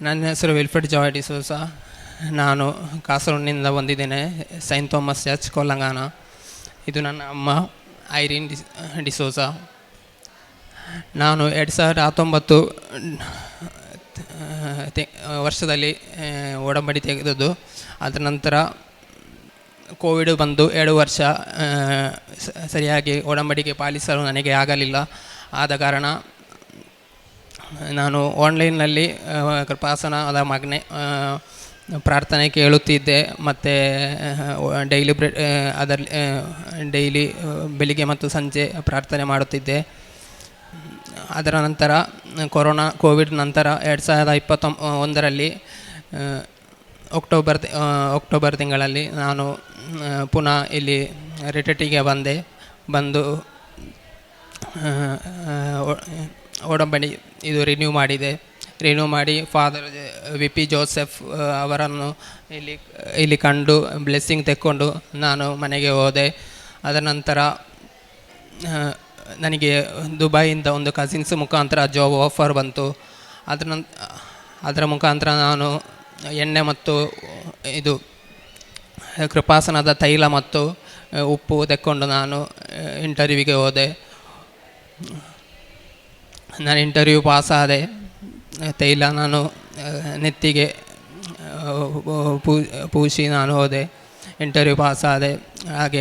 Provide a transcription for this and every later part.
ನನ್ನ ಹೆಸರು ವಿಲ್ಫ್ರೆಡ್ ಜಾಯ್ ಡಿಸೋಸ. ನಾನು ಕಾಸರಗೋಡಿನಿಂದ ಬಂದಿದ್ದೇನೆ. Saint Thomas church Kollangana. ಇದು ನನ್ನ ಅಮ್ಮ ಐರಿನ್ ಡಿಸೋಸ. ನಾನು 2019 ವರ್ಷದಲ್ಲಿ ಒಡಂಬಡಿ ತೆಗೆದದ್ದು. ಅದರ ನಂತರ ಕೋವಿಡ್ ಬಂದು 2 ವರ್ಷ ಸರಿಯಾಗಿ ಒಡಂಬಡಿಕೆ ಪಾಲಿಸಲು ನನಗೆ ಆಗಲಿಲ್ಲ. ಆದ ಕಾರಣ ನಾನು ಆನ್ಲೈನ್ನಲ್ಲಿ ಕೃಪಾಸನದ ಮಗನೆ ಪ್ರಾರ್ಥನೆ ಕೇಳುತ್ತಿದ್ದೆ. ಮತ್ತು ಡೈಲಿ ಬೆಳಿಗ್ಗೆ ಮತ್ತು ಸಂಜೆ ಪ್ರಾರ್ಥನೆ ಮಾಡುತ್ತಿದ್ದೆ. ಅದರ ನಂತರ ಕೋವಿಡ್ ನಂತರ 2021ರಲ್ಲಿ ಅಕ್ಟೋಬರ್ ತಿಂಗಳಲ್ಲಿ ನಾನು ಪುನಃ ಇಲ್ಲಿ ರಿಟ್ರೀಟಿಗೆ ಬಂದು ಒಡಂಬಡಿ ಇದು ರಿನ್ಯೂ ಮಾಡಿ ಫಾದರ್ ವಿ ಪಿ ಜೋಸೆಫ್ ಅವರನ್ನು ಇಲ್ಲಿ ಕಂಡು ಬ್ಲೆಸ್ಸಿಂಗ್ ತೆಕ್ಕೊಂಡು ನಾನು ಮನೆಗೆ ಹೋದೆ. ಅದರ ನಂತರ ನನಗೆ ದುಬೈಯಿಂದ ಒಂದು ಕಸಿನ್ಸ್ ಮುಖಾಂತರ ಜಾಬ್ ಆಫರ್ ಬಂತು. ಅದರ ಮುಖಾಂತರ ನಾನು ಎಣ್ಣೆ ಮತ್ತು ಇದು ಕೃಪಾಸನದ ತೈಲ ಮತ್ತು ಉಪ್ಪು ತೆಕ್ಕೊಂಡು ನಾನು ಇಂಟರ್ವ್ಯೂಗೆ ಹೋದೆ. ನಾನು ಇಂಟರ್ವ್ಯೂ ಪಾಸಾದೆ. ತೈಲ ನಾನು ನೆತ್ತಿಗೆ ಪೂಸಿ ನಾನು ಹೋದೆ, ಇಂಟರ್ವ್ಯೂ ಪಾಸಾದೆ. ಹಾಗೆ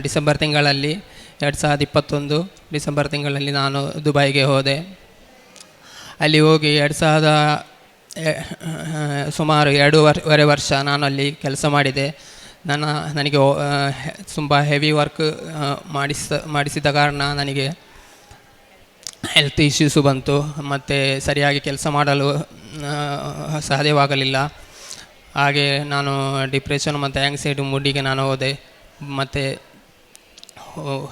ಡಿಸೆಂಬರ್ ತಿಂಗಳಲ್ಲಿ 2021 ಡಿಸೆಂಬರ್ ತಿಂಗಳಲ್ಲಿ ನಾನು ದುಬೈಗೆ ಹೋದೆ. ಅಲ್ಲಿ ಹೋಗಿ ಸುಮಾರು 2.5 ವರ್ಷ ನಾನು ಅಲ್ಲಿ ಕೆಲಸ ಮಾಡಿದೆ. ನನಗೆ ತುಂಬ ಹೆವಿ ವರ್ಕ್ ಮಾಡಿಸಿದ ಕಾರಣ ನನಗೆ ಹೆಲ್ತ್ ಇಶ್ಯೂಸು ಬಂತು. ಮತ್ತು ಸರಿಯಾಗಿ ಕೆಲಸ ಮಾಡಲು ಸಾಧ್ಯವಾಗಲಿಲ್ಲ. ಹಾಗೆ ನಾನು ಡಿಪ್ರೆಷನ್ ಮತ್ತು ಆ್ಯಂಗ್ಸೈಟಿ ಮೂಡಿಗೆ ನಾನು ಹೋದೆ. ಮತ್ತು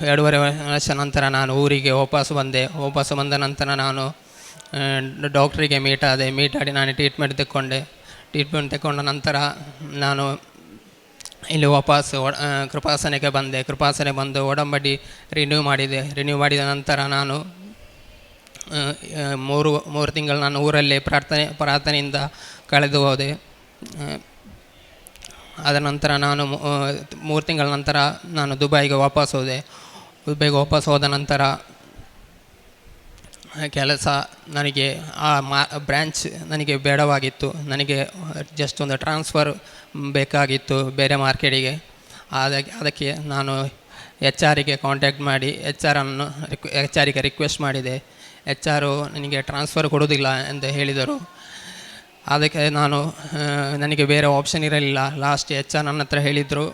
2.5 ವರ್ಷ ನಂತರ ನಾನು ಊರಿಗೆ ವಾಪಸ್ ಬಂದ ನಂತರ ನಾನು ಡಾಕ್ಟ್ರಿಗೆ ಮೀಟಾಡಿ ನಾನು ಟ್ರೀಟ್ಮೆಂಟ್ ತೆಕ್ಕೊಂಡ ನಂತರ ನಾನು ಇಲ್ಲಿ ವಾಪಸ್ ಕೃಪಾಸನೆಗೆ ಬಂದು ಒಡಂಬಡಿ ರಿನ್ಯೂ ಮಾಡಿದ ನಂತರ ನಾನು 3 ತಿಂಗಳು ನಾನು ಊರಲ್ಲೇ ಪ್ರಾರ್ಥನೆಯಿಂದ ಕಳೆದು ಹೋದೆ. ಅದರ ನಂತರ ನಾನು 3 ತಿಂಗಳ ನಂತರ ನಾನು ದುಬೈಗೆ ವಾಪಸ್ ಹೋದ ನಂತರ ಕೆಲಸ ನನಗೆ ಬ್ರ್ಯಾಂಚ್ ನನಗೆ ಬೇಡವಾಗಿತ್ತು. ನನಗೆ ಜಸ್ಟ್ ಒಂದು ಟ್ರಾನ್ಸ್ಫರ್ ಬೇಕಾಗಿತ್ತು ಬೇರೆ ಮಾರ್ಕೆಟಿಗೆ. ಅದಕ್ಕೆ ನಾನು HR ಕಾಂಟ್ಯಾಕ್ಟ್ ಮಾಡಿ HR ರಿಕ್ವೆಸ್ಟ್ ಮಾಡಿದೆ. HR ನನಗೆ ಟ್ರಾನ್ಸ್ಫರ್ ಕೊಡೋದಿಲ್ಲ ಎಂದು ಹೇಳಿದರು. ಅದಕ್ಕೆ ನನಗೆ ಬೇರೆ ಆಪ್ಷನ್ ಇರಲಿಲ್ಲ. ಲಾಸ್ಟ್ HR ನನ್ನ ಹತ್ರ ಹೇಳಿದರು,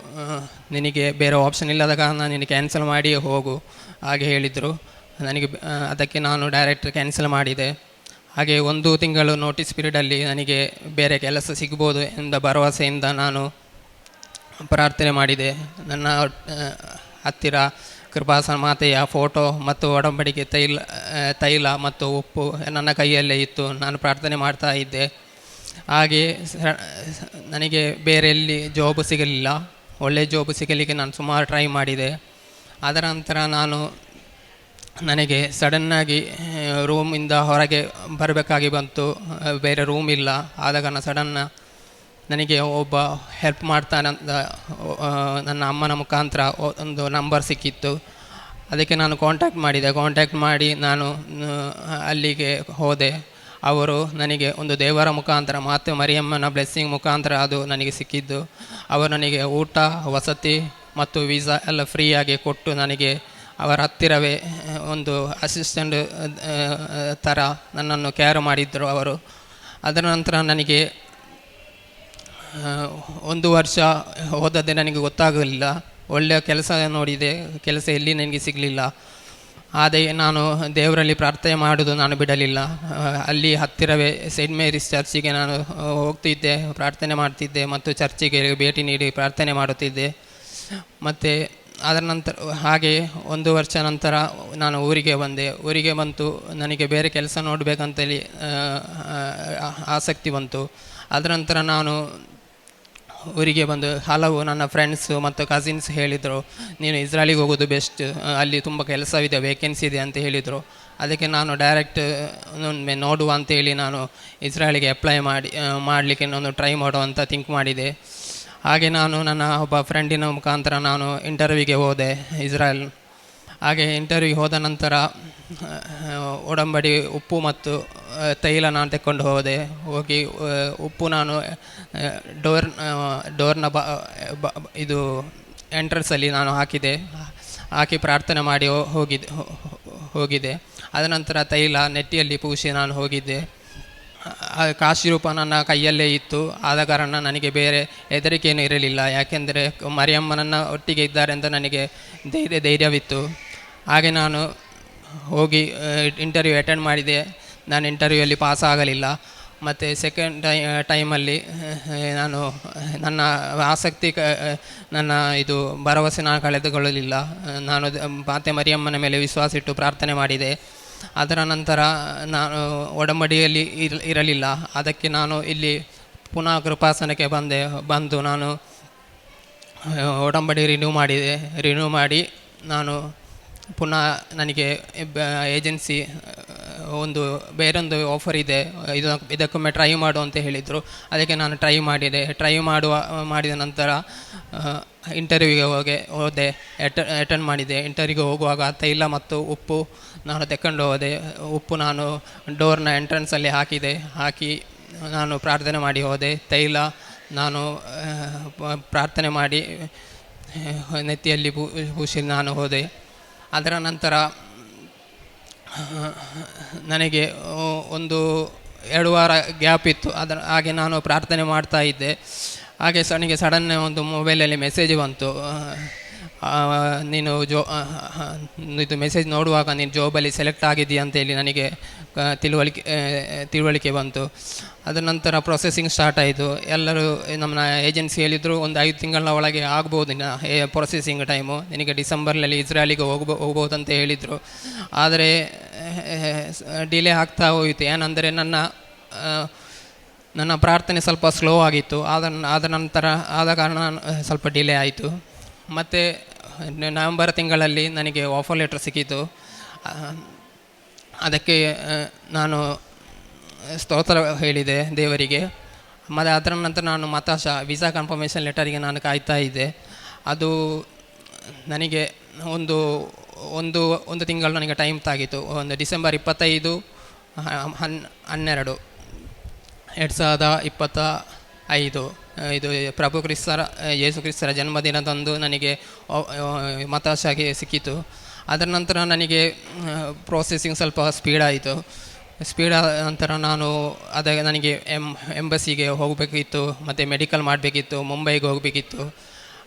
ನಿನಗೆ ಬೇರೆ ಆಪ್ಷನ್ ಇಲ್ಲದ ಕಾರಣ ನಿನಗೆ ಕ್ಯಾನ್ಸಲ್ ಮಾಡಿ ಹೋಗು ಹಾಗೆ ಹೇಳಿದರು. ಅದಕ್ಕೆ ನಾನು ಡೈರೆಕ್ಟ್ ಕ್ಯಾನ್ಸಲ್ ಮಾಡಿದೆ. ಹಾಗೆ 1 ತಿಂಗಳು ನೋಟಿಸ್ ಪೀರಿಯಡಲ್ಲಿ ನನಗೆ ಬೇರೆ ಕೆಲಸ ಸಿಗ್ಬೋದು ಎಂದ ಭರವಸೆಯಿಂದ ನಾನು ಪ್ರಾರ್ಥನೆ ಮಾಡಿದೆ. ನನ್ನ ಹತ್ತಿರ ಕೃಪಾಸನ ಮಾತೆಯ ಫೋಟೋ ಮತ್ತು ಒಡಂಬಡಿಕೆ ತೈಲ ಮತ್ತು ಉಪ್ಪು ನನ್ನ ಕೈಯಲ್ಲೇ ಇತ್ತು. ನಾನು ಪ್ರಾರ್ಥನೆ ಮಾಡ್ತಾ ಇದ್ದೆ. ಹಾಗೆ ನನಗೆ ಬೇರೆ ಎಲ್ಲಿ ಜಾಬ್ ಸಿಗಲಿಲ್ಲ. ಒಳ್ಳೆಯ ಜಾಬ್ ಸಿಗಲಿಕ್ಕೆ ನಾನು ಸುಮಾರು ಟ್ರೈ ಮಾಡಿದೆ. ಅದರ ನಂತರ ನನಗೆ ಸಡನ್ನಾಗಿ ರೂಮಿಂದ ಹೊರಗೆ ಬರಬೇಕಾಗಿ ಬಂತು. ಬೇರೆ ರೂಮ್ ಇಲ್ಲ. ಆದ ಕಾರಣ ನನಗೆ ಒಬ್ಬ ಹೆಲ್ಪ್ ಮಾಡ್ತಾನಂತ ನನ್ನ ಅಮ್ಮನ ಮುಖಾಂತರ ಒಂದು ನಂಬರ್ ಸಿಕ್ಕಿತ್ತು. ಅದಕ್ಕೆ ನಾನು ಕಾಂಟ್ಯಾಕ್ಟ್ ಮಾಡಿ ನಾನು ಅಲ್ಲಿಗೆ ಹೋದೆ. ಅವರು ನನಗೆ ಒಂದು ದೇವರ ಮುಖಾಂತರ ಮಾತೆ ಮರಿಯಮ್ಮನ ಬ್ಲೆಸ್ಸಿಂಗ್ ಮುಖಾಂತರ ಅದು ನನಗೆ ಸಿಕ್ಕಿದ್ದು. ಅವರು ನನಗೆ ಊಟ, ವಸತಿ ಮತ್ತು ವೀಸಾ ಎಲ್ಲ ಫ್ರೀಯಾಗಿ ಕೊಟ್ಟು ನನಗೆ ಅವರ ಹತ್ತಿರವೇ ಒಂದು ಅಸಿಸ್ಟೆಂಟ್ ಥರ ನನ್ನನ್ನು ಕೇರ್ ಮಾಡಿದ್ದರು ಅವರು. ಅದರ ನಂತರ ನನಗೆ 1 ವರ್ಷ ಹೋದದ್ದೇ ನನಗೆ ಗೊತ್ತಾಗಲಿಲ್ಲ. ಒಳ್ಳೆಯ ಕೆಲಸ ನೋಡಿದೆ, ಕೆಲಸ ಎಲ್ಲಿ ನನಗೆ ಸಿಗಲಿಲ್ಲ. ಆದರೆ ನಾನು ದೇವರಲ್ಲಿ ಪ್ರಾರ್ಥನೆ ಮಾಡೋದು ನಾನು ಬಿಡಲಿಲ್ಲ. ಅಲ್ಲಿ ಹತ್ತಿರವೇ ಸೈಂಟ್ ಮೇರಿಸ್ ಚರ್ಚಿಗೆ ನಾನು ಹೋಗ್ತಿದ್ದೆ, ಪ್ರಾರ್ಥನೆ ಮಾಡ್ತಿದ್ದೆ ಮತ್ತು ಚರ್ಚಿಗೆ ಭೇಟಿ ನೀಡಿ ಪ್ರಾರ್ಥನೆ ಮಾಡುತ್ತಿದ್ದೆ. ಮತ್ತು ಅದರ ನಂತರ ಹಾಗೆ 1 ವರ್ಷ ನಂತರ ನಾನು ಊರಿಗೆ ಬಂತು. ನನಗೆ ಬೇರೆ ಕೆಲಸ ನೋಡಬೇಕಂತೇಳಿ ಆಸಕ್ತಿ ಬಂತು. ಅದರ ನಂತರ ನಾನು ಊರಿಗೆ ಬಂದು ಹಲವು ನನ್ನ ಫ್ರೆಂಡ್ಸು ಮತ್ತು ಕಸಿನ್ಸ್ ಹೇಳಿದರು, ನೀನು ಇಸ್ರಾಯಲಿಗೆ ಹೋಗೋದು ಬೆಸ್ಟ್, ಅಲ್ಲಿ ತುಂಬ ಕೆಲಸವಿದೆ, ವೇಕೆನ್ಸಿ ಇದೆ ಅಂತ ಹೇಳಿದರು. ಅದಕ್ಕೆ ನಾನು ಡೈರೆಕ್ಟ್ ಒಮ್ಮೆ ನೋಡುವ ಅಂತೇಳಿ ನಾನು ಇಸ್ರೇಲಿಗೆ ಅಪ್ಲೈ ಮಾಡಲಿಕ್ಕೆ ನಾನು ಟ್ರೈ ಮಾಡುವ ಅಂತ ಥಿಂಕ್ ಮಾಡಿದೆ. ಹಾಗೆ ನಾನು ನನ್ನ ಒಬ್ಬ ಫ್ರೆಂಡಿನ ಮುಖಾಂತರ ನಾನು ಇಂಟರ್ವ್ಯೂಗೆ ಹೋದೆ ಇಸ್ರೇಲ್. ಹಾಗೆ ಇಂಟರ್ವ್ಯೂಗೆ ಹೋದ ನಂತರ ಒಡಂಬಡಿ ಉಪ್ಪು ಮತ್ತು ತೈಲ ನಾನು ತೆಕ್ಕೊಂಡು ಹೋಗಿ ಉಪ್ಪು ನಾನು ಡೋರ್ನ ಇದು ಎಂಟ್ರೆನ್ಸಲ್ಲಿ ನಾನು ಹಾಕಿ ಪ್ರಾರ್ಥನೆ ಮಾಡಿ ಹೋಗಿದೆ. ಅದ ನಂತರ ತೈಲ ನೆಟ್ಟಿಯಲ್ಲಿ ಪೂಸಿ ನಾನು ಹೋಗಿದ್ದೆ. ಕಾಶಿ ರೂಪ ನನ್ನ ಕೈಯಲ್ಲೇ ಇತ್ತು. ಆದ ಕಾರಣ ನನಗೆ ಬೇರೆ ಹೆದರಿಕೆಯೂ ಇರಲಿಲ್ಲ, ಯಾಕೆಂದರೆ ಮರಿಯಮ್ಮನನ್ನು ಒಟ್ಟಿಗೆ ಇದ್ದಾರೆ ಅಂತ ನನಗೆ ಧೈರ್ಯವಿತ್ತು. ಹಾಗೆ ನಾನು ಹೋಗಿ ಇಂಟರ್ವ್ಯೂ ಅಟೆಂಡ್ ಮಾಡಿದೆ. ನಾನು ಇಂಟರ್ವ್ಯೂಯಲ್ಲಿ ಪಾಸ್ ಆಗಲಿಲ್ಲ. ಮತ್ತು ಸೆಕೆಂಡ್ ಟೈಮಲ್ಲಿ ನಾನು ನನ್ನ ಆಸಕ್ತಿ ನನ್ನ ಇದು ಭರವಸೆ ನಾನು ಕಳೆದುಕೊಳ್ಳಲಿಲ್ಲ. ನಾನು ಮಾತೆ ಮರಿಯಮ್ಮನ ಮೇಲೆ ವಿಶ್ವಾಸ ಇಟ್ಟು ಪ್ರಾರ್ಥನೆ ಮಾಡಿದೆ. ಅದರ ನಂತರ ನಾನು ಒಡಂಬಡಿಯಲ್ಲಿ ಇರಲಿಲ್ಲ. ಅದಕ್ಕೆ ನಾನು ಇಲ್ಲಿ ಪುನಃ ಕೃಪಾಸನಕ್ಕೆ ಬಂದು ನಾನು ಒಡಂಬಡಿ ರಿನ್ಯೂ ಮಾಡಿ ನಾನು ಪುನಃ ನನಗೆ ಏಜೆನ್ಸಿ ಬೇರೊಂದು ಆಫರ್ ಇದೆ, ಇದಕ್ಕೊಮ್ಮೆ ಟ್ರೈ ಮಾಡು ಅಂತ ಹೇಳಿದರು. ಅದಕ್ಕೆ ನಾನು ಟ್ರೈ ಮಾಡಿದ ನಂತರ ಇಂಟರ್ವ್ಯೂಗೆ ಹೋದೆ, ಅಟೆಂಡ್ ಮಾಡಿದೆ. ಇಂಟರ್ವ್ಯೂಗೆ ಹೋಗುವಾಗ ತೈಲ ಮತ್ತು ಉಪ್ಪು ನಾನು ತೆಕ್ಕೊಂಡು ಹೋದೆ. ಉಪ್ಪು ನಾನು ಡೋರ್ನ ಎಂಟ್ರೆನ್ಸಲ್ಲಿ ಹಾಕಿ ನಾನು ಪ್ರಾರ್ಥನೆ ಮಾಡಿ ಹೋದೆ. ತೈಲ ನಾನು ಪ್ರಾರ್ಥನೆ ಮಾಡಿ ನೆತ್ತಿಯಲ್ಲಿ ಪೂಸಿ ನಾನು ಹೋದೆ. ಅದರ ನಂತರ ನನಗೆ 1-2 ವಾರ ಗ್ಯಾಪ್ ಇತ್ತು. ಹಾಗೆ ನಾನು ಪ್ರಾರ್ಥನೆ ಮಾಡ್ತಾ ಇದ್ದೆ. ಹಾಗೆ ನನಗೆ ಸಡನ್ ಒಂದು ಮೊಬೈಲಲ್ಲಿ ಮೆಸೇಜ್ ಬಂತು, ನೀನು ಇದು ಮೆಸೇಜ್ ನೋಡುವಾಗ ನೀನು ಜಾಬಲ್ಲಿ ಸೆಲೆಕ್ಟ್ ಆಗಿದ್ದೀಯ ಅಂತೇಳಿ ನನಗೆ ತಿಳುವಳಿಕೆ ಬಂತು. ಅದರ ನಂತರ ಪ್ರೊಸೆಸಿಂಗ್ ಸ್ಟಾರ್ಟ್ ಆಯಿತು. ಎಲ್ಲರೂ ನಮ್ಮ ಏಜೆನ್ಸಿ ಹೇಳಿದರು 5 ತಿಂಗಳ ಒಳಗೆ ಆಗ್ಬೋದು ಪ್ರೊಸೆಸಿಂಗ್ ಟೈಮು, ನಿನಗೆ ಡಿಸೆಂಬರ್ನಲ್ಲಿ ಇಸ್ರೇಲಿಗೆ ಹೋಗ್ಬೋದು ಅಂತ ಹೇಳಿದರು. ಆದರೆ ಡಿಲೇ ಆಗ್ತಾ ಹೋಯಿತು. ಏನಂದರೆ ನನ್ನ ಪ್ರಾರ್ಥನೆ ಸ್ವಲ್ಪ ಸ್ಲೋ ಆಗಿತ್ತು. ಆದ ಕಾರಣ ಸ್ವಲ್ಪ ಡಿಲೇ ಆಯಿತು. ಮತ್ತು ನವೆಂಬರ್ ತಿಂಗಳಲ್ಲಿ ನನಗೆ ಆಫರ್ ಲೆಟರ್ ಸಿಕ್ಕಿತು. ಅದಕ್ಕೆ ನಾನು ಸ್ತೋತ್ರ ಹೇಳಿದೆ ದೇವರಿಗೆ. ಮತ್ತು ಅದರ ನಂತರ ನಾನು ವೀಸಾ ಕನ್ಫರ್ಮೇಷನ್ ಲೆಟರಿಗೆ ನಾನು ಕಾಯ್ತಾ ಇದ್ದೆ. ಅದು ನನಗೆ ಒಂದು ತಿಂಗಳು ನನಗೆ ಟೈಮ್ ತಾಗಿತ್ತು. ಡಿಸೆಂಬರ್ 25/12/2025 ಇದು ಯೇಸು ಕ್ರಿಸ್ತರ ಜನ್ಮದಿನದಂದು ನನಗೆ ಮತಾಶಾಗೆ ಸಿಕ್ಕಿತು. ಅದರ ನಂತರ ನನಗೆ ಪ್ರೊಸೆಸಿಂಗ್ ಸ್ವಲ್ಪ ಸ್ಪೀಡಾಯಿತು. ಸ್ಪೀಡಾದ ನಂತರ ನನಗೆ ಎಂಬಸಿಗೆ ಹೋಗಬೇಕಿತ್ತು ಮತ್ತು ಮೆಡಿಕಲ್ ಮಾಡಬೇಕಿತ್ತು, ಮುಂಬೈಗೆ ಹೋಗಬೇಕಿತ್ತು.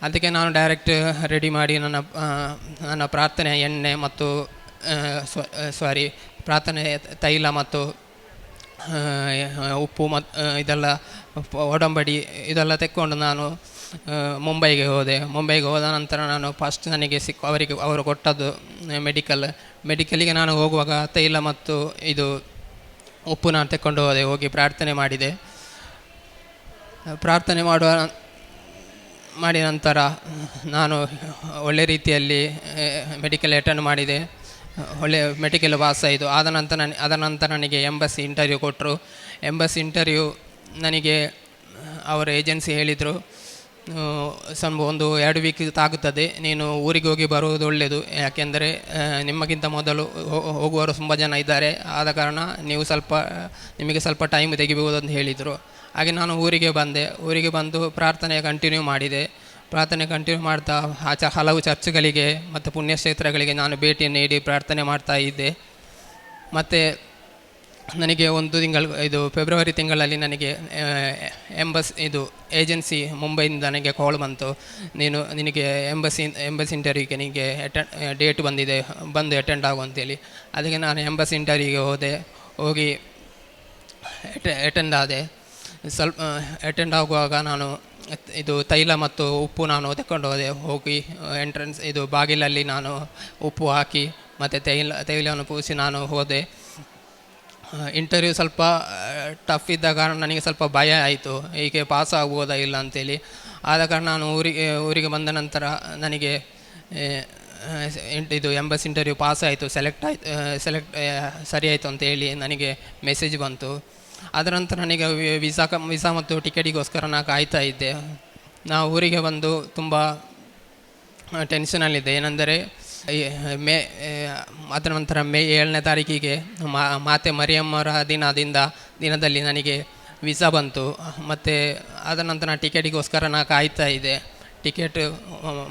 ಅದಕ್ಕೆ ನಾನು ಡೈರೆಕ್ಟ್ ರೆಡಿ ಮಾಡಿ ನನ್ನ ಪ್ರಾರ್ಥನೆ ಎಣ್ಣೆ ಮತ್ತು ಪ್ರಾರ್ಥನೆ ತೈಲ ಮತ್ತು ಉಪ್ಪು ಇದೆಲ್ಲ ಒಡಂಬಡಿ ಇದೆಲ್ಲ ತೆಕ್ಕೊಂಡು ನಾನು ಮುಂಬೈಗೆ ಹೋದ ನಂತರ ನಾನು ಫಸ್ಟ್ ನನಗೆ ಅವರು ಕೊಟ್ಟದ್ದು ಮೆಡಿಕಲಿಗೆ ನಾನು ಹೋಗುವಾಗ ತೈಲ ಮತ್ತು ಇದು ಉಪ್ಪು ನಾನು ತೆಕ್ಕೊಂಡು ಹೋಗಿ ಪ್ರಾರ್ಥನೆ ಮಾಡಿದೆ. ಪ್ರಾರ್ಥನೆ ಮಾಡಿದ ನಂತರ ನಾನು ಒಳ್ಳೆ ರೀತಿಯಲ್ಲಿ ಮೆಡಿಕಲ್ ಅಟೆಂಡ್ ಮಾಡಿದೆ. ಒಳ್ಳೆ ಮೆಡಿಕಲ್ ಪಾಸ್ ಆಯಿತು. ಅದರ ನಂತರ ನನಗೆ ಎಂಬಸಿ ಇಂಟರ್ವ್ಯೂ ಕೊಟ್ಟರು. ಎಂಬಸಿ ಇಂಟರ್ವ್ಯೂ ನನಗೆ ಅವರ ಏಜೆನ್ಸಿ ಹೇಳಿದರು, ಸ್ವಲ್ಪ 1-2 ವೀಕ್ ತಾಗುತ್ತದೆ, ನೀನು ಊರಿಗೆ ಹೋಗಿ ಬರುವುದು ಒಳ್ಳೆಯದು, ಯಾಕೆಂದರೆ ನಿಮಗಿಂತ ಮೊದಲು ಹೋಗುವವರು ತುಂಬ ಜನ ಇದ್ದಾರೆ, ಆದ ಕಾರಣ ನಿಮಗೆ ಸ್ವಲ್ಪ ಟೈಮ್ ತೆಗಿಬಹುದು ಅಂತ ಹೇಳಿದರು. ಹಾಗೆ ನಾನು ಊರಿಗೆ ಬಂದು ಪ್ರಾರ್ಥನೆ ಕಂಟಿನ್ಯೂ ಮಾಡಿದೆ. ಪ್ರಾರ್ಥನೆ ಕಂಟಿನ್ಯೂ ಮಾಡ್ತಾ ಹಲವು ಚರ್ಚ್ಗಳಿಗೆ ಮತ್ತು ಪುಣ್ಯಕ್ಷೇತ್ರಗಳಿಗೆ ನಾನು ಭೇಟಿ ನೀಡಿ ಪ್ರಾರ್ಥನೆ ಮಾಡ್ತಾ ಇದ್ದೆ. ಮತ್ತು ನನಗೆ ಫೆಬ್ರವರಿ ತಿಂಗಳಲ್ಲಿ ನನಗೆ ಏಜೆನ್ಸಿ ಮುಂಬೈಯಿಂದ ನನಗೆ ಕಾಲ್ ಬಂತು, ನಿನಗೆ ಎಂಬಸಿ ಇಂಟರ್ವ್ಯೂಗೆ ನಿನಗೆ ಡೇಟ್ ಬಂದಿದೆ, ಬಂದು ಅಟೆಂಡ್ ಆಗು ಅಂತೇಳಿ. ಅದಕ್ಕೆ ನಾನು ಎಂಬಸಿ ಇಂಟರ್ವ್ಯೂಗೆ ಹೋಗಿ ಅಟೆಂಡ್ ಆದೆ. ಅಟೆಂಡ್ ಆಗುವಾಗ ನಾನು ತೈಲ ಮತ್ತು ಉಪ್ಪು ನಾನು ತೆಕ್ಕೊಂಡು ಹೋಗಿ ಎಂಟ್ರೆನ್ಸ್ ಬಾಗಿಲಲ್ಲಿ ನಾನು ಉಪ್ಪು ಹಾಕಿ ಮತ್ತು ತೈಲವನ್ನು ಪೂಸಿ ನಾನು ಹೋದೆ. ಇಂಟರ್ವ್ಯೂ ಸ್ವಲ್ಪ ಟಫ್ ಇದ್ದ ಕಾರಣ ನನಗೆ ಸ್ವಲ್ಪ ಭಯ ಆಯಿತು, ಹೀಗೆ ಪಾಸ್ ಆಗ್ಬೋದಾ ಇಲ್ಲ ಅಂತೇಳಿ. ಆದ ಕಾರಣ ನಾನು ಊರಿಗೆ ಬಂದ ನಂತರ ನನಗೆ ಇದು ಎಂಬಸ್ ಇಂಟರ್ವ್ಯೂ ಪಾಸ್ ಆಯಿತು, ಸೆಲೆಕ್ಟ್ ಸರಿ ಆಯಿತು ಅಂತೇಳಿ ನನಗೆ ಮೆಸೇಜ್ ಬಂತು. ಅದರ ನಂತರ ನನಗೆ ವೀಸಾ ಮತ್ತು ಟಿಕೆಟಿಗೋಸ್ಕರ ನಾನು ಕಾಯ್ತಾ ಇದ್ದೆ. ನಾವು ಊರಿಗೆ ಬಂದು ತುಂಬ ಟೆನ್ಷನಲ್ಲಿದ್ದೆ. ಏನೆಂದರೆ ಅದರ ನಂತರ ಮೇ 7ನೇ ತಾರೀಕಿಗೆ ಮಾತೆ ಮರಿಯಮ್ಮರ ದಿನದಲ್ಲಿ ನನಗೆ ವೀಸಾ ಬಂತು. ಮತ್ತು ಅದರ ನಂತರ ಟಿಕೆಟಿಗೋಸ್ಕರ ನಾನು ಕಾಯ್ತಾ ಇದ್ದೆ. ಟಿಕೆಟ್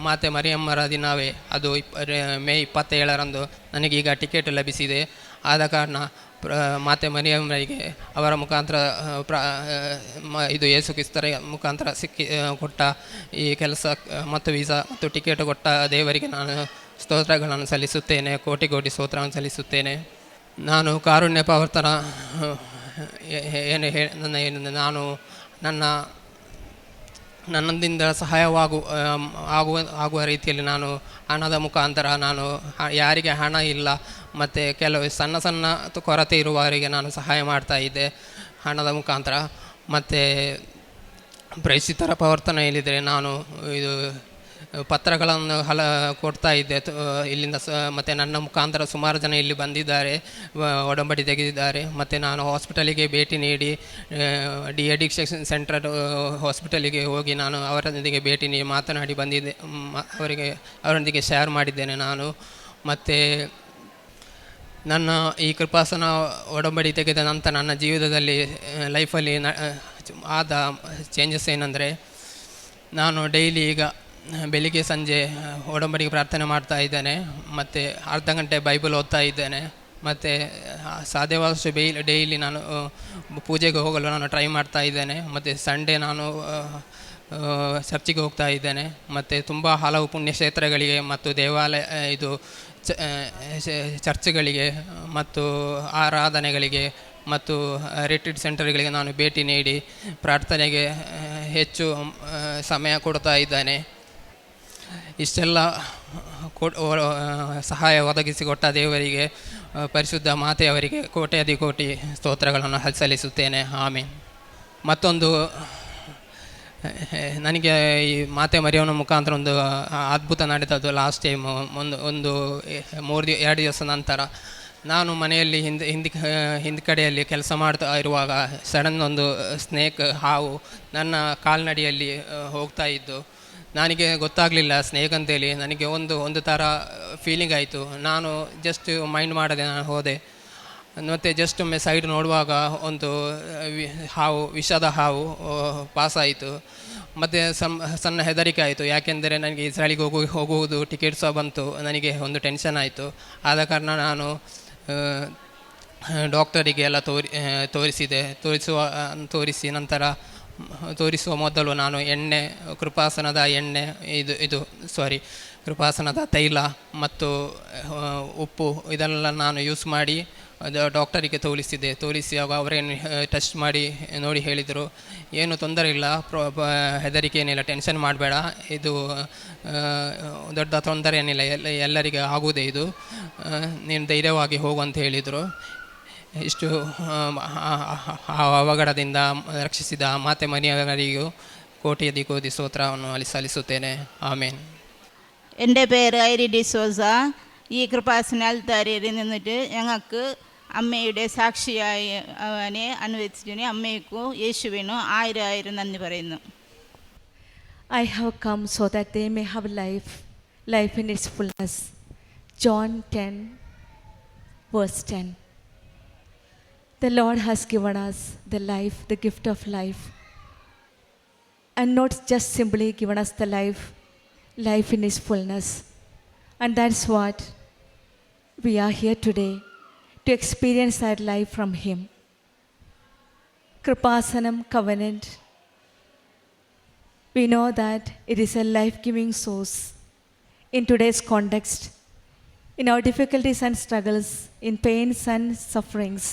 ಮಾತೆ ಮರಿಯಮ್ಮರ ದಿನವೇ, ಅದು ಮೇ 27ರಂದು ನನಗೀಗ ಟಿಕೆಟ್ ಲಭಿಸಿದೆ. ಆದ ಕಾರಣ ಮಾತೆ ಮರಿಯಮ್ಮರಿಗೆ ಅವರ ಮುಖಾಂತರ ಇದು ಯೇಸು ಕ್ರಿಸ್ತರ ಮುಖಾಂತರ ಕೊಟ್ಟ ಈ ಕೆಲಸ ಮತ್ತು ವೀಸಾ ಮತ್ತು ಟಿಕೆಟ್ ಕೊಟ್ಟ ದೇವರಿಗೆ ನಾನು ಸ್ತೋತ್ರಗಳನ್ನು ಸಲ್ಲಿಸುತ್ತೇನೆ. ಕೋಟಿ ಕೋಟಿ ಸ್ತೋತ್ರಗಳನ್ನು ಸಲ್ಲಿಸುತ್ತೇನೆ. ನಾನು ಕಾರುಣ್ಯ ಪ್ರವರ್ತನ ನಾನು ನನ್ನಿಂದ ಆಗುವ ರೀತಿಯಲ್ಲಿ ನಾನು ಹಣದ ಮುಖಾಂತರ, ನಾನು ಯಾರಿಗೆ ಹಣ ಇಲ್ಲ ಮತ್ತು ಕೆಲವು ಸಣ್ಣ ಕೊರತೆ ಇರುವವರಿಗೆ ನಾನು ಸಹಾಯ ಮಾಡ್ತಾಯಿದ್ದೆ ಹಣದ ಮುಖಾಂತರ. ಮತ್ತು ಪ್ರೈಸಿತರ ಪ್ರವರ್ತನೆಯಲ್ಲಿದ್ದರೆ ನಾನು ಇದು ಪತ್ರಗಳನ್ನು ಕೊಡ್ತಾ ಇದ್ದೆ ಇಲ್ಲಿಂದ. ಮತ್ತು ನನ್ನ ಮುಖಾಂತರ ಸುಮಾರು ಜನ ಇಲ್ಲಿ ಬಂದಿದ್ದಾರೆ, ಒಡಂಬಡಿ ತೆಗೆದಿದ್ದಾರೆ. ಮತ್ತು ನಾನು ಹಾಸ್ಪಿಟಲಿಗೆ ಭೇಟಿ ನೀಡಿ ಡಿಅಡಿಕ್ಷನ್ ಸೆಂಟರ್ ಹಾಸ್ಪಿಟಲಿಗೆ ಹೋಗಿ ನಾನು ಅವರೊಂದಿಗೆ ಭೇಟಿ ನೀಡಿ ಮಾತನಾಡಿ ಬಂದಿದ್ದೆ. ಅವರೊಂದಿಗೆ ಶೇರ್ ಮಾಡಿದ್ದೇನೆ ನಾನು. ಮತ್ತು ನನ್ನ ಈ ಕೃಪಾಸನ ಒಡಂಬಡಿ ತೆಗೆದ ನಂತರ ನನ್ನ ಜೀವಿತದಲ್ಲಿ ಲೈಫಲ್ಲಿ ಆದ ಚೇಂಜಸ್ ಏನಂದರೆ, ನಾನು ಡೈಲಿ ಈಗ ಬೆಳಿಗ್ಗೆ ಸಂಜೆ ಒಡಂಬಡಿಗೆ ಪ್ರಾರ್ಥನೆ ಮಾಡ್ತಾ ಇದ್ದೇನೆ. ಮತ್ತು ಅರ್ಧ ಗಂಟೆ ಬೈಬಲ್ ಓದ್ತಾ ಇದ್ದೇನೆ. ಮತ್ತು ಸಾಧ್ಯವಾದಷ್ಟು ಡೈಲಿ ನಾನು ಪೂಜೆಗೆ ಹೋಗಲು ನಾನು ಟ್ರೈ ಮಾಡ್ತಾ ಇದ್ದೇನೆ. ಮತ್ತು ಸಂಡೇ ನಾನು ಚರ್ಚಿಗೆ ಹೋಗ್ತಾ ಇದ್ದೇನೆ. ಮತ್ತು ತುಂಬ ಹಲವು ಪುಣ್ಯಕ್ಷೇತ್ರಗಳಿಗೆ ಮತ್ತು ದೇವಾಲಯ ಇದು ಚರ್ಚ್ಗಳಿಗೆ ಮತ್ತು ಆರಾಧನೆಗಳಿಗೆ ಮತ್ತು ರಿಟ್ರೀಟ್ ಸೆಂಟರ್ಗಳಿಗೆ ನಾನು ಭೇಟಿ ನೀಡಿ ಪ್ರಾರ್ಥನೆಗೆ ಹೆಚ್ಚು ಸಮಯ ಕೊಡ್ತಾ ಇದ್ದೇನೆ. ಇಷ್ಟೆಲ್ಲ ಸಹಾಯ ಒದಗಿಸಿಕೊಟ್ಟ ದೇವರಿಗೆ, ಪರಿಶುದ್ಧ ಮಾತೆಯವರಿಗೆ ಕೋಟಿ ಸ್ತೋತ್ರಗಳನ್ನು ಸಲ್ಲಿಸುತ್ತೇನೆ. ಆಮೇಲೆ ಮತ್ತೊಂದು, ನನಗೆ ಈ ಮಾತೆ ಮರಿಯಮ್ಮನ ಮುಖಾಂತರ ಒಂದು ಅದ್ಭುತ ನಡೆದದ್ದು ಲಾಸ್ಟ್ ಟೈಮು. ಒಂದು 2 ದಿವಸ ನಂತರ ನಾನು ಮನೆಯಲ್ಲಿ ಹಿಂದೆ ಕಡೆಯಲ್ಲಿ ಕೆಲಸ ಮಾಡ್ತಾ ಇರುವಾಗ ಸಡನ್ ಒಂದು ಸ್ನೇಕ್ ಹಾವು ನನ್ನ ಕಾಲ್ನಡಿಯಲ್ಲಿ ಹೋಗ್ತಾ ಇದ್ದು. ನನಗೆ ಗೊತ್ತಾಗಲಿಲ್ಲ ಸ್ನೇಕ್ ಅಂತೇಳಿ. ನನಗೆ ಒಂದು ಥರ ಫೀಲಿಂಗ್ ಆಯಿತು. ನಾನು ಜಸ್ಟ್ ಮೈಂಡ್ ಮಾಡದೆ ನಾನು ಹೋದೆ. ಮತ್ತು ಜಸ್ಟ್ ಒಮ್ಮೆ ಸೈಡ್ ನೋಡುವಾಗ ಒಂದು ವಿಷದ ಹಾವು ಪಾಸಾಯಿತು. ಮತ್ತು ಸಣ್ಣ ಹೆದರಿಕೆ ಆಯಿತು. ಯಾಕೆಂದರೆ ನನಗೆ ಇಸ್ರಾಯಲಿಗೆ ಹೋಗುವುದು ಟಿಕೆಟ್ ಸಹ ಬಂತು. ನನಗೆ ಒಂದು ಟೆನ್ಷನ್ ಆಯಿತು. ಆದ ಕಾರಣ ನಾನು ಡಾಕ್ಟರಿಗೆ ಎಲ್ಲ ತೋರಿಸಿ ನಂತರ ತೋರಿಸುವ ಮೊದಲು ನಾನು ಕೃಪಾಸನದ ತೈಲ ಮತ್ತು ಉಪ್ಪು ಇದನ್ನೆಲ್ಲ ನಾನು ಯೂಸ್ ಮಾಡಿ ಡಾಕ್ಟರಿಗೆ ತೋರಿಸಿದಾಗ ಅವರೇನು ಟೆಸ್ಟ್ ಮಾಡಿ ನೋಡಿ ಹೇಳಿದರು, ಏನು ತೊಂದರೆ ಇಲ್ಲ, ಹೆದರಿಕೆ ಏನಿಲ್ಲ, ಟೆನ್ಷನ್ ಮಾಡಬೇಡ, ಇದು ದೊಡ್ಡ ತೊಂದರೆ ಏನಿಲ್ಲ, ಎಲ್ಲರಿಗೆ ಆಗುವುದೇ ಇದು, ನೀನು ಧೈರ್ಯವಾಗಿ ಹೋಗು ಅಂತ ಹೇಳಿದರು. ಇಷ್ಟು ಅವಘಡದಿಂದ ರಕ್ಷಿಸಿದ മാತೆ മറിയമ്മരിಗೂ കോടി ಸ್ತೋತ್ರವನ್ನು ಸಲ್ಲಿಸುತ್ತೇನೆ. ആമേൻ. എൻ്റെ പേര് ഐരി ഡിസോസ. ഈ കൃപാസന അൽത്താരയിൽ നിന്നിട്ട് ഞങ്ങൾക്ക് അമ്മയുടെ സാക്ഷിയായി അവനെ അനുവദിച്ചതിന് അമ്മയ്ക്കും യേശുവിനും 1000 നന്ദി പറയുന്നു. I have come so that they may have life in its fullness. John 10 verse 10. The Lord has given us the gift of life, and not just simply given us the life in its fullness. And that's what we are here today, to experience that life from Him. Kripasanam covenant, we know that it is a life-giving source in today's context, in our difficulties and struggles, in pains and sufferings.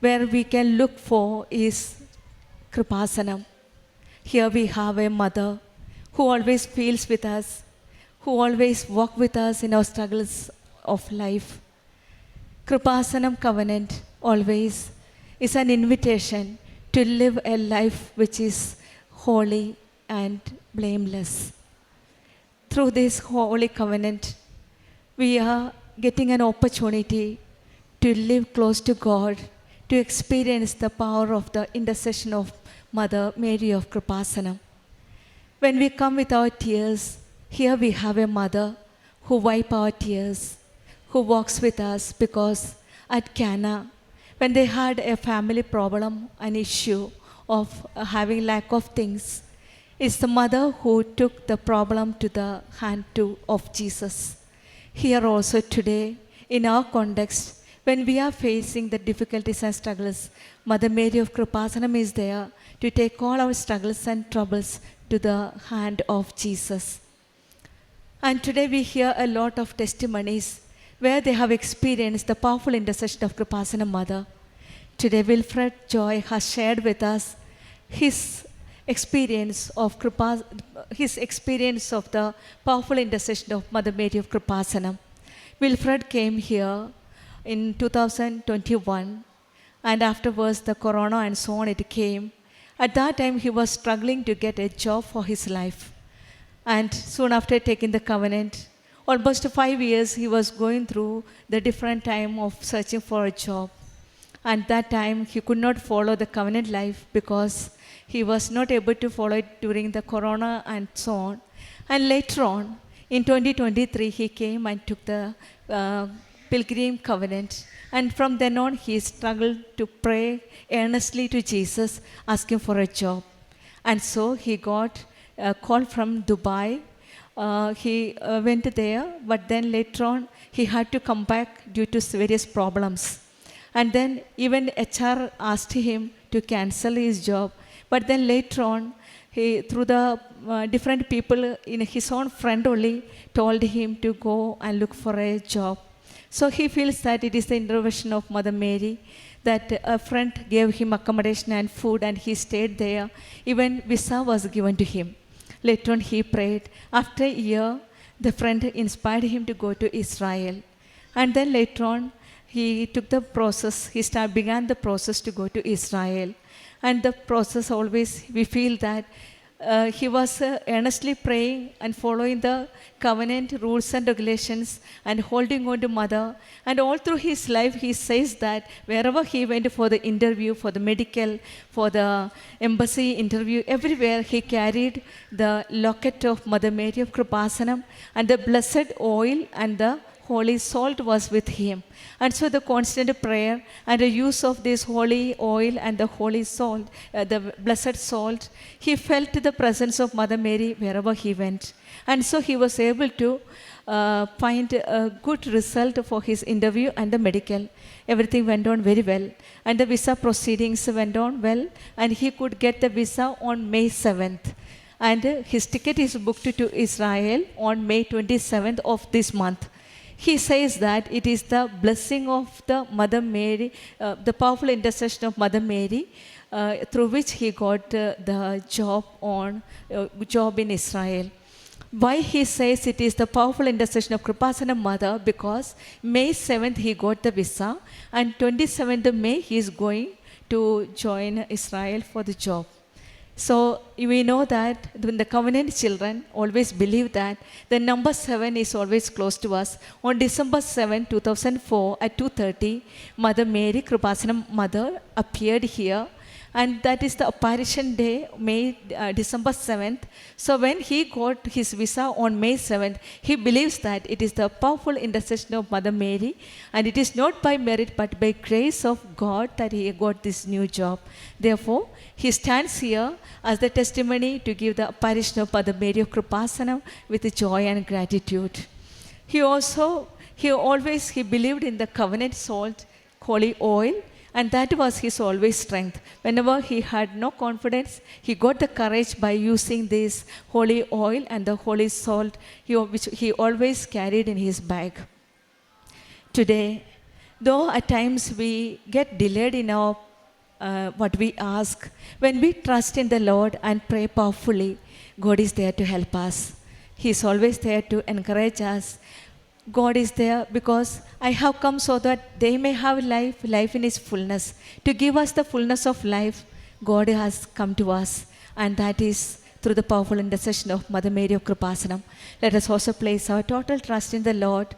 Where we can look for is Kripasanam. Here we have a mother who always feels with us, who always walks with us in our struggles of life. Kripasanam covenant always is an invitation to live a life which is holy and blameless. Through this holy covenant, we are getting an opportunity to live close to God, to experience the power of the intercession of Mother Mary of Kripasanam. When we come with our tears, here we have a mother who wipes our tears, who walks with us, because at Cana, when they had a family problem, an issue of having lack of things, it's the mother who took the problem to the hand of Jesus. Here also today, in our context, when we are facing the difficulties and struggles, Mother Mary of Kripasanam is there to take all our struggles and troubles to the hand of Jesus. And today we hear a lot of testimonies where they have experienced the powerful intercession of Kripasanam Mother. Today Wilfred Joy has shared with us his experience of the powerful intercession of Mother Mary of Kripasanam. Wilfred came here in 2021, and afterwards the corona and so on, it came. At that time he was struggling to get a job for his life, and soon after taking the covenant, almost 5 years he was going through the different time of searching for a job. And that time he could not follow the covenant life because he was not able to follow it during the corona and so on. And later on, in 2023, he came and took the pilgrim covenant. And from then on, he struggled to pray earnestly to Jesus, asking for a job. And so he got a call from Dubai. He went there, but then later on, he had to come back due to various problems. And then even HR asked him to cancel his job. But then later on, he, through the different people, in his own friend only, told him to go and look for a job. So he feels that it is the intervention of Mother Mary, that a friend gave him accommodation and food, and he stayed there. Even visa was given to him. Later on, he prayed. After a year, the friend inspired him to go to Israel. And then later on, he took the process, began the process to go to Israel. And the process always, we feel that he was earnestly praying and following the covenant rules and regulations and holding on to Mother. And all through his life, he says that wherever he went for the interview, for the medical, for the embassy interview, everywhere he carried the locket of Mother Mary of Kripasanam, and the blessed oil and the holy salt was with him. And so the constant prayer and the use of this holy oil and the holy salt, the blessed salt, he felt the presence of Mother Mary wherever he went. And so he was able to find a good result for his interview and the medical. Everything went on very well. And the visa proceedings went on well. And he could get the visa on May 7th. And his ticket is booked to Israel on May 27th of this month. He says that it is the blessing of the Mother Mary, the powerful intercession of Mother Mary, through which he got the job in Israel. Why he says it is the powerful intercession of Kripasanam Mother? Because May 7th he got the visa, and 27th May he is going to join Israel for the job. So we know that when the covenant children always believe that the number 7 is always close to us. On December 7, 2004 at 2:30, Mother Mary, Kripasanam Mother, appeared here. And that is the apparition day, December 7th. So when he got his visa on May 7th, he believes that it is the powerful intercession of Mother Mary, and it is not by merit but by grace of God that he got this new job. Therefore, he stands here as the testimony to give the apparition of Mother Mary of Kripasanam with joy and gratitude. He believed in the covenant salt, holy oil, and that was his always strength. Whenever he had no confidence, he got the courage by using this holy oil and the holy salt, which he always carried in his bag. Today, though at times we get delayed in our what we ask, when we trust in the Lord and pray powerfully, God is there to help us. He is always there to encourage us. God is there because I have come so that they may have life in its fullness. To give us the fullness of life, God has come to us, and that is through the powerful intercession of Mother Mary of Kripasanam. Let us also place our total trust in the Lord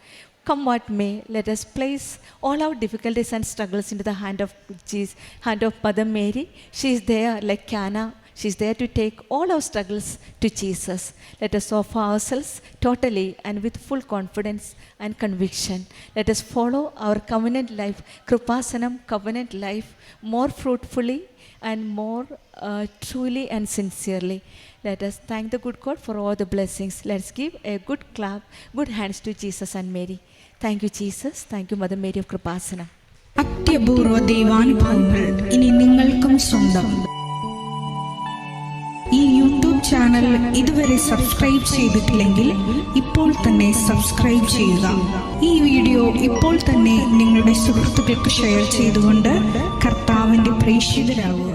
Come what may, let us place all our difficulties and struggles into the hand of Jesus, hand of Mother Mary. She is there like Cana. She is there to take all our struggles to Jesus. Let us offer ourselves totally and with full confidence and conviction. Let us follow our covenant life, Krupasanam covenant life, more fruitfully and more truly and sincerely. Let us thank the good God for all the blessings. Let's give a good clap, good hands to Jesus and Mary. Thank you, Jesus. Thank you, Mother Mary of Krupasanam. അത്യപൂർവ ദൈവാനുഭവങ്ങൾ ഇനി നിങ്ങൾക്കും സ്വന്തം. ഈ YouTube channel ഇതുവരെ subscribe ചെയ്തിട്ടില്ലെങ്കിൽ ഇപ്പോൾ തന്നെ subscribe ചെയ്യുക. ഈ വീഡിയോ ഇപ്പോൾ തന്നെ നിങ്ങളുടെ സുഹൃത്തുക്കൾക്ക് ഷെയർ ചെയ്തുകൊണ്ട് കർത്താവിൻ്റെ പ്രേക്ഷിതരാകുക.